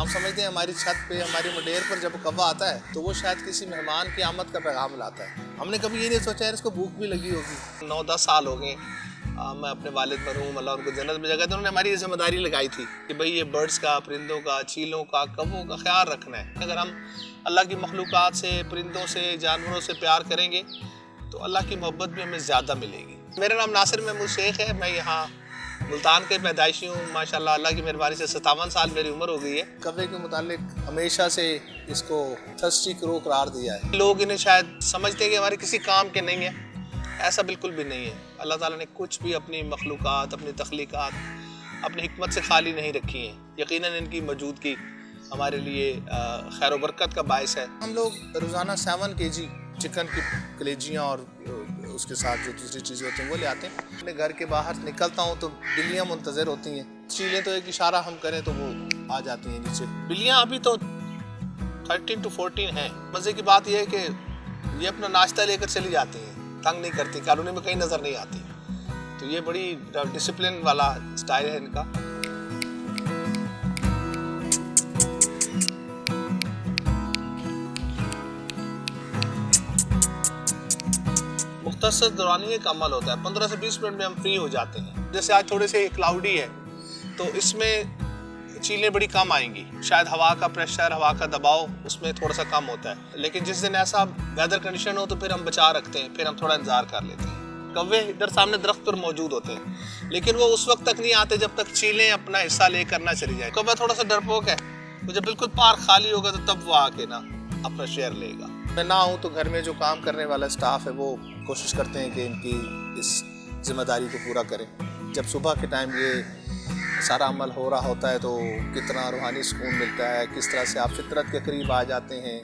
हम समझते हैं हमारी छत पे, हमारी मुंडेर पर जब कौवा आता है तो वो शायद किसी मेहमान की आमद का पैगाम लाता है। हमने कभी ये नहीं सोचा यार इसको भूख भी लगी होगी। 9-10 साल हो गए मैं अपने वालिद मरहूम अल्लाह उनको जन्नत में जगह, तो उन्होंने हमारी जिम्मेदारी लगाई थी कि भाई ये बर्ड्स का, परिंदों का, चीलों का, कौवों का ख्याल रखना है। अगर हम अल्लाह की मखलूक़ात से, परिंदों से, जानवरों से प्यार करेंगे तो अल्लाह की मोहब्बत भी हमें ज़्यादा मिलेगी। मेरा नाम नासिर महमूद शेख है, मैं यहाँ मुल्तान के पैदाइशी हूँ। माशाल्लाह अल्लाह की मेहरबानी से 57 साल मेरी उम्र हो गई है। कौवे के मुतालिक हमेशा से इसको थर्स्टी क्रो करार दिया है। लोग इन्हें शायद समझते हैं कि हमारे किसी काम के नहीं है, ऐसा बिल्कुल भी नहीं है। अल्लाह ताला ने कुछ भी अपनी मखलूक़ात, अपनी तख्लीक़ात अपनी हिकमत से खाली नहीं रखी हैं। यकीनन इनकी मौजूदगी हमारे लिए खैर व बरकत का बायस है। हम लोग रोज़ाना 7 kg चिकन की कलेजियाँ और उसके साथ जो दूसरी चीज़ें होती हैं वो ले आते हैं। अपने घर के बाहर निकलता हूँ तो बिल्लियाँ मुंतज़िर होती हैं। चीलें तो एक इशारा हम करें तो वो आ जाती हैं नीचे। बिल्लियाँ अभी तो 13 to 14 हैं। मज़े की बात यह है कि ये अपना नाश्ता लेकर चली जाती हैं, तंग नहीं करती, कॉलोनी में कहीं नज़र नहीं आती। तो ये बड़ी डिसिप्लिन वाला स्टाइल है इनका। मुख्तसर दौरानिये का अमल होता है, 15 से 20 मिनट में हम फ्री हो जाते हैं। जैसे आज थोड़े से क्लाउडी है तो इसमें चीलें बड़ी कम आएंगी, शायद हवा का प्रेशर, हवा का दबाव उसमें थोड़ा सा कम होता है। लेकिन जिस दिन ऐसा वेदर कंडीशन हो तो फिर हम बचा रखते हैं, फिर हम थोड़ा इंतजार कर लेते हैं। कौवे इधर सामने दरख्त पर मौजूद होते हैं, लेकिन वो उस वक्त तक नहीं आते जब तक चीलें अपना हिस्सा लेकर ना चली जाए। कौवा थोड़ा सा डरपोक है, तो जब बिल्कुल पार खाली होगा तो तब वो आके ना अपना शेयर लेगा। मैं ना हूँ तो घर में जो काम करने वाला स्टाफ है वो कोशिश करते हैं कि इनकी इस जिम्मेदारी को पूरा करें। जब सुबह के टाइम ये सारा अमल हो रहा होता है तो कितना रूहानी सुकून मिलता है, किस तरह से आप फितरत के करीब आ जाते हैं।